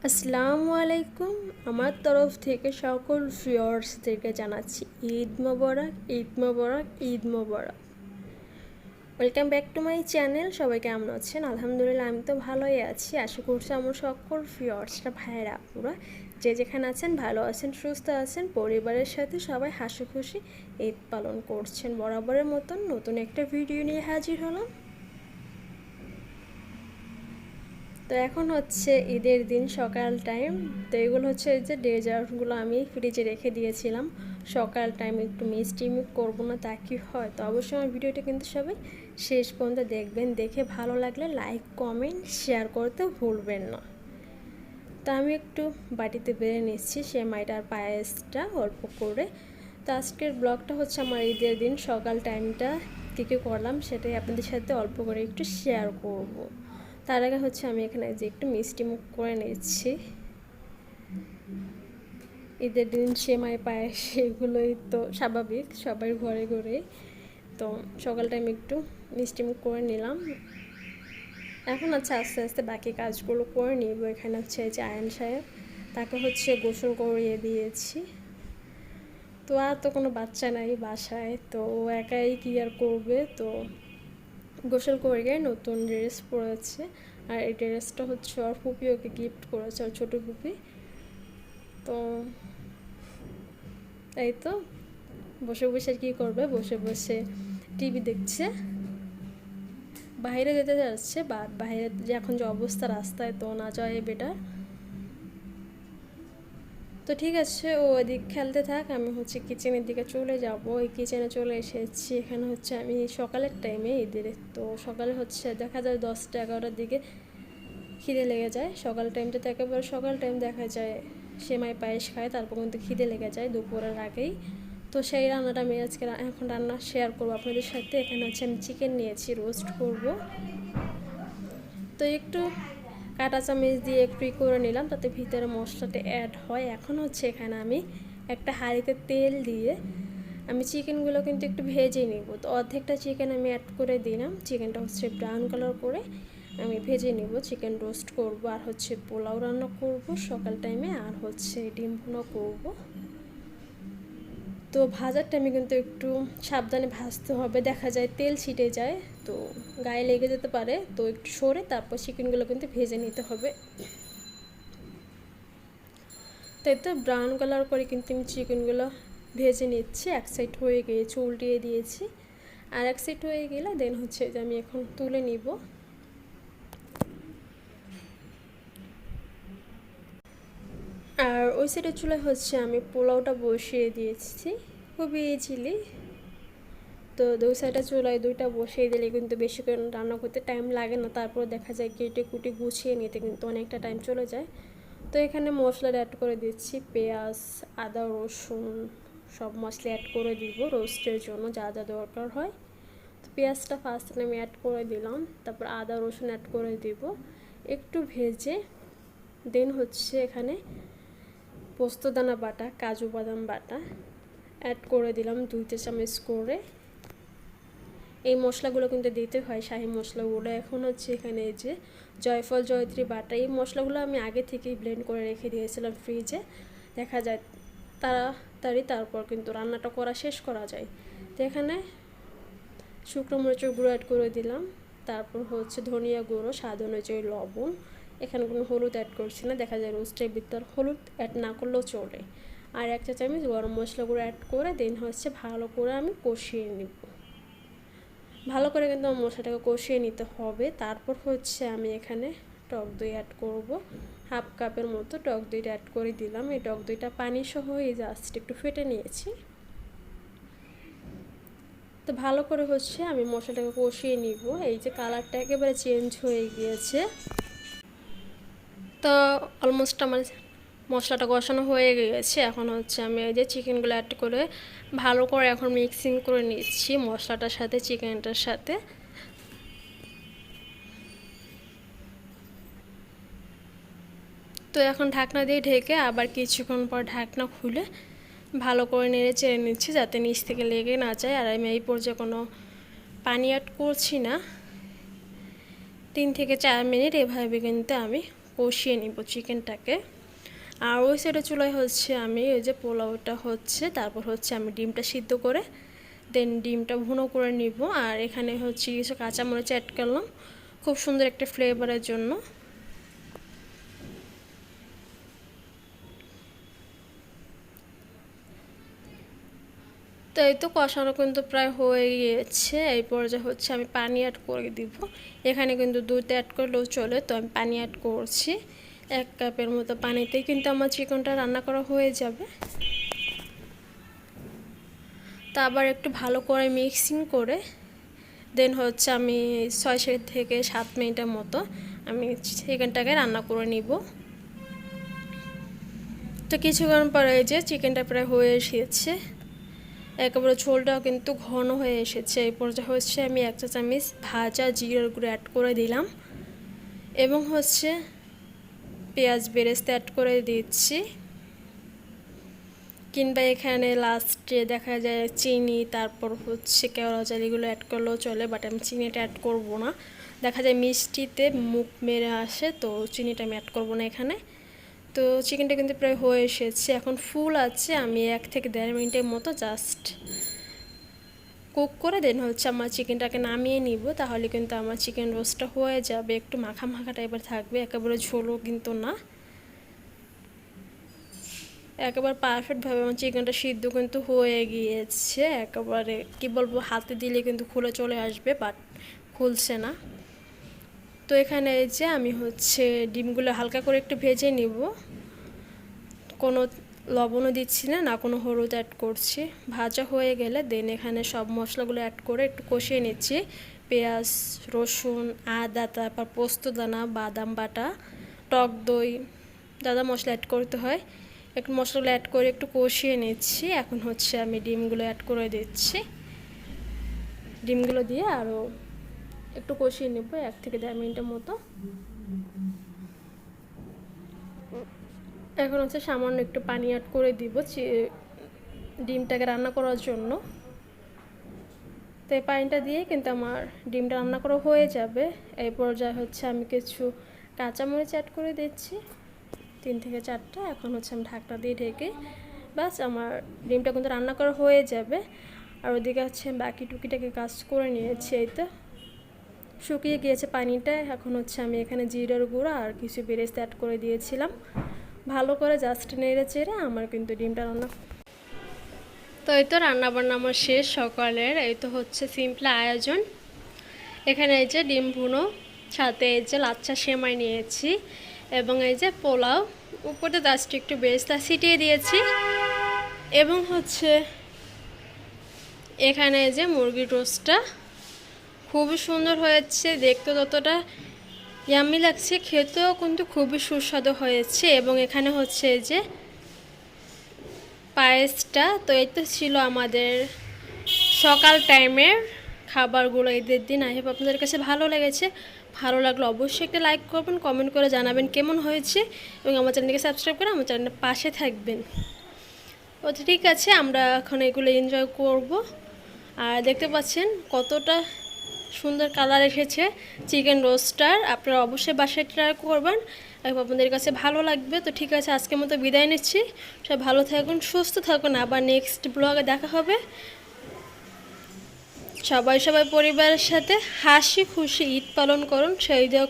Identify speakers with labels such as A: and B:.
A: আসসালামু আলাইকুম। আমার তরফ থেকে সকল ভিউয়ার্সদেরকে জানাচ্ছি ঈদ মোবারক, ঈদ মোবারক, ঈদ মোবারক। Welcome back to my channel. সবাই কেমন আছেন? আলহামদুলিল্লাহ আমি তো ভালোই আছি। আশা করছি আমার সকল ভিউয়ার্সরা, ভাইয়েরা, আপুরা যে যেখানে আছেন ভালো আছেন, সুস্থ আছেন, পরিবারের সাথে সবাই হাসি খুশি ঈদ পালন করছেন। বরাবরের মতন নতুন একটা ভিডিও নিয়ে হাজির হলাম। তো এখন হচ্ছে ঈদের দিন সকাল টাইম। তো এগুলো হচ্ছে এই যে ডেজার্টগুলো আমি ফ্রিজে রেখে দিয়েছিলাম। সকাল টাইম একটু মিষ্টি করবো না তা কি হয়? তো অবশ্যই আমার ভিডিওটা কিন্তু সবাই শেষ পর্যন্ত দেখবেন। দেখে ভালো লাগলে লাইক, কমেন্ট, শেয়ার করতে ভুলবেন না। তো আমি একটু বাটিতে বেড়ে নিচ্ছি সেমাইটার পায়েসটা অল্প করে। তো আজকের ব্লগটা হচ্ছে আমার ঈদের দিন সকাল টাইমটা কী কী করলাম সেটাই আপনাদের সাথে অল্প করে একটু শেয়ার করব। তার আগে হচ্ছে আমি এখানে যে একটু মিষ্টি মুখ করে নিচ্ছি। ঈদের দিন সেমাই পায়েস এগুলোই তো স্বাভাবিক সবার ঘরে ঘরে। তো সকাল টাইম একটু মিষ্টি মুখ করে নিলাম। এখন আচ্ছা আস্তে আস্তে বাকি কাজগুলো করে নিব। এখানে হচ্ছে যে আয়ন সাহেব, তাকে হচ্ছে গোসল করিয়ে দিয়েছি। তো আর তো কোনো বাচ্চা নাই বাসায়, তো ও একাই কি আর করবে। তো গোসল করে গিয়ে নতুন ড্রেস পরেছে। আর এই ড্রেসটা হচ্ছে ওর ফুপি ওকে গিফট করেছে, ওর ছোটো ফুপি। তো এই তো বসে বসে কী করবে, বসে বসে টিভি দেখছে। বাইরে যেতে যাচ্ছে, বাট বাইরে যে এখন যে অবস্থা রাস্তায়, তো না যাওয়াই বেটার। তো ঠিক আছে, ও ওদিক খেলতে থাক, আমি হচ্ছে কিচেনের দিকে চলে যাব। এই কিচেনে চলে এসেছি। এখানে হচ্ছে আমি সকালের টাইমে ঈদের, তো সকালে হচ্ছে দেখা যায় 10টা-11টার দিকে খিদে লেগে যায়। সকাল টাইমটা তো একেবারে সকাল টাইম দেখা যায় সেমাই পায়েস খায়, তারপর কিন্তু খিদে লেগে যায় দুপুরের আগেই। তো সেই রান্নাটা আমি আজকে এখন রান্না শেয়ার করবো আপনাদের সাথে। এখানে হচ্ছে আমি চিকেন নিয়েছি, রোস্ট করব। তো একটু কাঁটা চামচ দিয়ে একটু করে নিলাম, তাতে ভিতরে মশলাটা অ্যাড হয়। এখন হচ্ছে এখানে আমি একটা হাঁড়িতে তেল দিয়ে আমি চিকেনগুলো কিন্তু একটু ভেজে নিব। তো অর্ধেকটা চিকেন আমি অ্যাড করে দিলাম। চিকেনটা হচ্ছে ব্রাউন কালার করে আমি ভেজে নিব। চিকেন রোস্ট করব, আর হচ্ছে পোলাও রান্না করব সকাল টাইমে, আর হচ্ছে ডিম ভুনা করব। তো ভাজার টাইমে কিন্তু একটু সাবধানে ভাজতে হবে, দেখা যায় তেল ছিটে যায়, তো গায়ে লেগে যেতে পারে। তো একটু সরে তারপর চিকেনগুলো কিন্তু ভেজে নিতে হবে। তাই তো ব্রাউন কালার করে কিন্তু আমি চিকেনগুলো ভেজে নিচ্ছি। এক সাইড হয়ে গিয়েছে, উল্টিয়ে দিয়েছি। আর এক সাইড হয়ে গেলে দেন হচ্ছে যে আমি এখন তুলে নিব। আর ওই সাইডের চুলায় হচ্ছে আমি পোলাওটা বসিয়ে দিয়েছি খুবই ইজিলি। তো দুই সাইডে চুলায় দুইটা বসিয়ে দিলে কিন্তু বেশিক্ষণ রান্না করতে টাইম লাগে না। তারপর দেখা যায় কেটে কুটে গুছিয়ে নিতে কিন্তু অনেকটা টাইম চলে যায়। তো এখানে মশলা অ্যাড করে দিচ্ছি, পেঁয়াজ, আদা, রসুন সব মশলা অ্যাড করে দিব রোস্টের জন্য যা যা দরকার হয়। তো পেঁয়াজটা ফার্স্ট আমি অ্যাড করে দিলাম, তারপর আদা রসুন অ্যাড করে দিব একটু ভেজে। দেন হচ্ছে এখানে পোস্তদানা বাটা, কাজু বাদাম বাটা অ্যাড করে দিলাম 2 চামচ করে। এই মশলাগুলো কিন্তু দিতে হয়, শাহি মশলাগুলো। এখন হচ্ছে এখানে এই যে জয়ফল, জয়ত্রী বাটা, এই মশলাগুলো আমি আগে থেকেই ব্লেন্ড করে রেখে দিয়েছিলাম ফ্রিজে। দেখা যায় তাড়াতাড়ি তারপর কিন্তু রান্নাটা করা শেষ করা যায়। তো এখানে শুকনো মরিচের গুঁড়ো অ্যাড করে দিলাম, তারপর হচ্ছে ধনিয়া গুঁড়ো, স্বাদ অনুযায়ী লবণ। এখানে কোনো হলুদ অ্যাড করছি না, দেখা যায় রোস্টের ভিতর হলুদ অ্যাড না করলেও চলে। আর 1 চা চামচ গরম মশলা গুঁড়ো অ্যাড করে দেন হচ্ছে ভালো করে আমি কষিয়ে নিব। ভালো করে কিন্তু আমার মশলাটাকে কষিয়ে নিতে হবে। তারপর হচ্ছে আমি এখানে টক দই অ্যাড করব, হাফ কাপের মতো টক দইটা অ্যাড করে দিলাম। এই টক দইটা পানি সহ এই জাস্ট একটু ফেটে নিয়েছি। তো ভালো করে হচ্ছে আমি মশলাটাকে কষিয়ে নিব। এই যে কালারটা একেবারে চেঞ্জ হয়ে গিয়েছে। তো অলমোস্ট আমার মশলাটা কষানো হয়ে গিয়েছে। এখন হচ্ছে আমি এই যে চিকেনগুলো অ্যাড করে ভালো করে এখন মিক্সিং করে নিচ্ছি মশলাটার সাথে, চিকেনটার সাথে। তো এখন ঢাকনা দিয়ে ঢেকে আবার কিছুক্ষণ পর ঢাকনা খুলে ভালো করে নেড়ে চেড়ে নিচ্ছি যাতে নিচ থেকে লেগে না যায়। আর আমি এই পর্যায়ে কোনো পানি অ্যাড করছি না। 3 থেকে 4 মিনিট এভাবে কিন্তু আমি কষিয়ে নিব চিকেনটাকে। আর ওই সাইডে চুলায় হচ্ছে আমি ওই যে পোলাওটা হচ্ছে, তারপর হচ্ছে আমি ডিমটা সিদ্ধ করে দেন ডিমটা ভুনো করে নিব। আর এখানে হচ্ছে কিছু কাঁচামরিচ অ্যাড করলাম খুব সুন্দর একটা ফ্লেভারের জন্য। তো এই তো কষানো কিন্তু প্রায় হয়ে গিয়েছে। এই পর্যায়ে হচ্ছে আমি পানি অ্যাড করে দিব। এখানে কিন্তু দুধ অ্যাড করলেও চলে, তো আমি পানি অ্যাড করছি 1 কাপের মতো পানিতেই কিন্তু আমার চিকেনটা রান্না করা হয়ে যাবে। তা আবার একটু ভালো করে মিক্সিং করে দেন হচ্ছে আমি 6 থেকে 7 মিনিটের মতো আমি চিকেনটাকে রান্না করে নিব। তো কিছুক্ষণ পরে এই যে চিকেনটা প্রায় হয়ে এসেছে, একেবারে ঝোলটাও কিন্তু ঘন হয়ে এসেছে। এই পর্যায়ে হচ্ছে আমি 1 চা চামচ ভাজা জিরার গুঁড়ো অ্যাড করে দিলাম এবং হচ্ছে পেঁয়াজ বেরেস্তা অ্যাড করে দিচ্ছি, কিংবা এখানে লাস্টে দেখা যায় চিনি তারপর হচ্ছে কেওড়া জল এগুলো অ্যাড করলেও চলে, বাট আমি চিনিটা অ্যাড করব না। দেখা যায় মিষ্টিতে মুখ মেরে আসে, তো চিনিটা আমি অ্যাড করব না এখানে। তো চিকেনটা কিন্তু প্রায় হয়ে এসেছে, এখন ফুল আছে। আমি 1 থেকে 1.5 মিনিটের মতো জাস্ট কুক করে দেন হচ্ছে আমার চিকেনটাকে নামিয়ে নিব। তাহলে কিন্তু আমার চিকেন রোস্টটা হয়ে যাবে, একটু মাখা মাখা টাইপের থাকবে, একেবারে ঝোলও কিন্তু না। একেবারে পারফেক্টভাবে আমার চিকেনটা সিদ্ধ কিন্তু হয়ে গিয়েছে। একেবারে কি বলবো, হাতে দিলে কিন্তু খুলে চলে আসবে, বাট খুলছে না। তো এখানে এই যে আমি হচ্ছে ডিমগুলো হালকা করে একটু ভেজে নিব, কোনো লবণও দিচ্ছি না, না কোনো হলুদ অ্যাড করছি। ভাজা হয়ে গেলে দেন এখানে সব মশলাগুলো অ্যাড করে একটু কষিয়ে নিচ্ছি। পেঁয়াজ, রসুন, আদা, তারপর পোস্তদানা, বাদাম বাটা, টক দই, দাদা মশলা অ্যাড করতে হয়। একটু মশলাগুলো অ্যাড করে একটু কষিয়ে নিচ্ছি। এখন হচ্ছে আমি ডিমগুলো অ্যাড করে দিচ্ছি। ডিমগুলো দিয়ে আরও একটু কষিয়ে নেব 1 থেকে 1.5 মিনিটের মতো। এখন হচ্ছে সামান্য একটু পানি অ্যাড করে দিব ডিমটাকে রান্না করার জন্য। তো এই পানিটা দিয়ে কিন্তু আমার ডিমটা রান্না করা হয়ে যাবে। এই পর্যায়ে হচ্ছে আমি কিছু কাঁচামরিচ অ্যাড করে দিচ্ছি 3 থেকে 4টা। এখন হচ্ছে আমি ঢাকনা দিয়ে ঢেকে বাস আমার ডিমটা কিন্তু রান্না করা হয়ে যাবে। আর ওদিকে হচ্ছে বাকি টুকিটাকে কাজ করে নিয়েছি। এই তো শুকিয়ে গিয়েছে পানিটা। এখন হচ্ছে আমি এখানে জিরার গুঁড়ো আর কিছু বেরেস্তা অ্যাড করে দিয়েছিলাম, ভালো করে জাস্ট নেড়ে চেড়ে আমার কিন্তু ডিমটা রান্না। তো এই তো রান্নাবান্না আমার শেষ সকালের। এই তো হচ্ছে সিম্পল আয়োজন। এখানে এই যে ডিম ভুনো, সাথে এই যে লাচ্ছা সেমাই নিয়েছি এবং এই যে পোলাও, উপরে জাস্ট একটু বেরেস্তা ছিটিয়ে দিয়েছি এবং হচ্ছে এখানে এই যে মুরগির রোস্টটা খুবই সুন্দর হয়েছে, দেখতে ততটা ইয়াম্মি লাগছে, খেতেও কিন্তু খুবই সুস্বাদু হয়েছে। এবং এখানে হচ্ছে এই যে পায়েসটা। তো এই তো ছিল আমাদের সকাল টাইমের খাবারগুলো ঈদের দিন। আই হোপ আপনাদের কাছে ভালো লেগেছে। ভালো লাগলে অবশ্যই একটা লাইক করবেন, কমেন্ট করে জানাবেন কেমন হয়েছে এবং আমার চ্যানেলকে সাবস্ক্রাইব করে আমার চ্যানেলের পাশে থাকবেন। ও ঠিক আছে, আমরা এখন এগুলো এনজয় করব। আর দেখতে পাচ্ছেন কতটা সুন্দর কালার এসেছে চিকেন রোস্টার। আপনারা অবশ্যই বাসায় ট্রাই করবেন, আপনাদের কাছে ভালো লাগবে। তো ঠিক আছে, আজকের মতো বিদায় নিচ্ছি। সব ভালো থাকুন, সুস্থ থাকুন, আবার নেক্সট ব্লগে দেখা হবে। সবাই পরিবারের সাথে হাসি খুশি ঈদ পালন করুন, সেই দোয়া